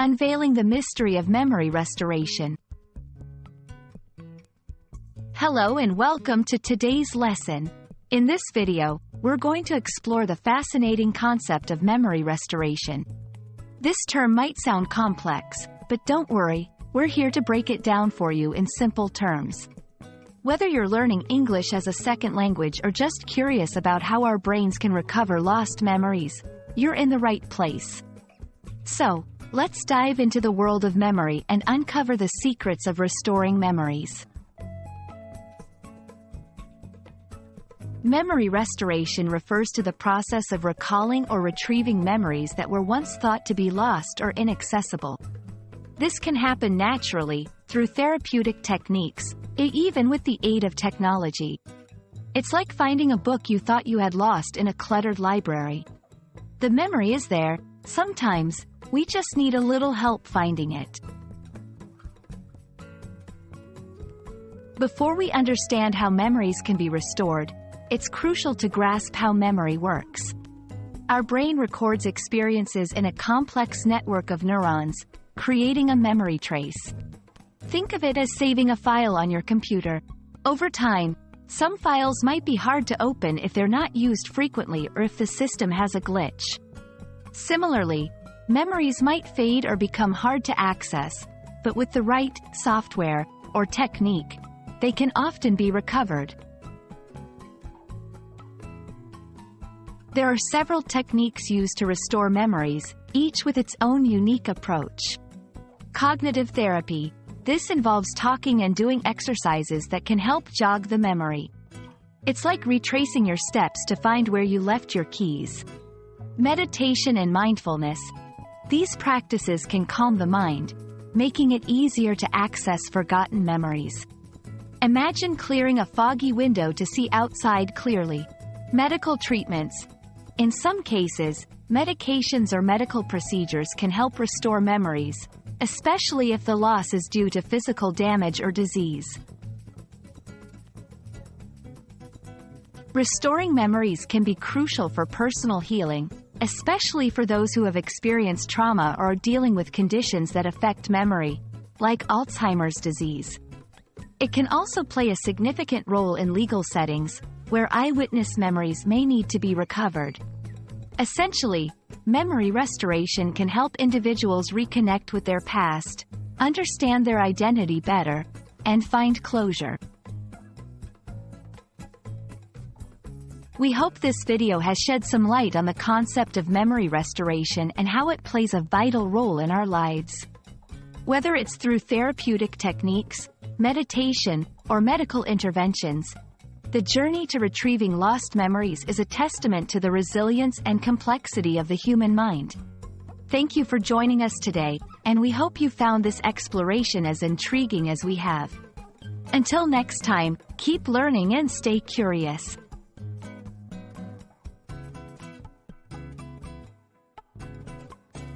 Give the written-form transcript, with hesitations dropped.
Unveiling the mystery of memory restoration. Hello and welcome to today's lesson. In this video, we're going to explore the fascinating concept of memory restoration. This term might sound complex, but don't worry, we're here to break it down for you in simple terms. Whether you're learning English as a second language or just curious about how our brains can recover lost memories, you're in the right place. So, let's dive into the world of memory and uncover the secrets of restoring memories. Memory restoration refers to the process of recalling or retrieving memories that were once thought to be lost or inaccessible. This can happen naturally, through therapeutic techniques, even with the aid of technology. It's like finding a book you thought you had lost in a cluttered library. The memory is there, sometimes, we just need a little help finding it. Before we understand how memories can be restored, it's crucial to grasp how memory works. Our brain records experiences in a complex network of neurons, creating a memory trace. Think of it as saving a file on your computer. Over time, some files might be hard to open if they're not used frequently or if the system has a glitch. Similarly, memories might fade or become hard to access, but with the right software or technique, they can often be recovered. There are several techniques used to restore memories, each with its own unique approach. Cognitive therapy. This involves talking and doing exercises that can help jog the memory. It's like retracing your steps to find where you left your keys. Meditation and mindfulness. These practices can calm the mind, making it easier to access forgotten memories. Imagine clearing a foggy window to see outside clearly. Medical treatments. In some cases, medications or medical procedures can help restore memories, especially if the loss is due to physical damage or disease. Restoring memories can be crucial for personal healing, especially for those who have experienced trauma or are dealing with conditions that affect memory, like Alzheimer's disease. It can also play a significant role in legal settings, where eyewitness memories may need to be recovered. Essentially, memory restoration can help individuals reconnect with their past, understand their identity better, and find closure. We hope this video has shed some light on the concept of memory restoration and how it plays a vital role in our lives. Whether it's through therapeutic techniques, meditation, or medical interventions, the journey to retrieving lost memories is a testament to the resilience and complexity of the human mind. Thank you for joining us today, and we hope you found this exploration as intriguing as we have. Until next time, keep learning and stay curious.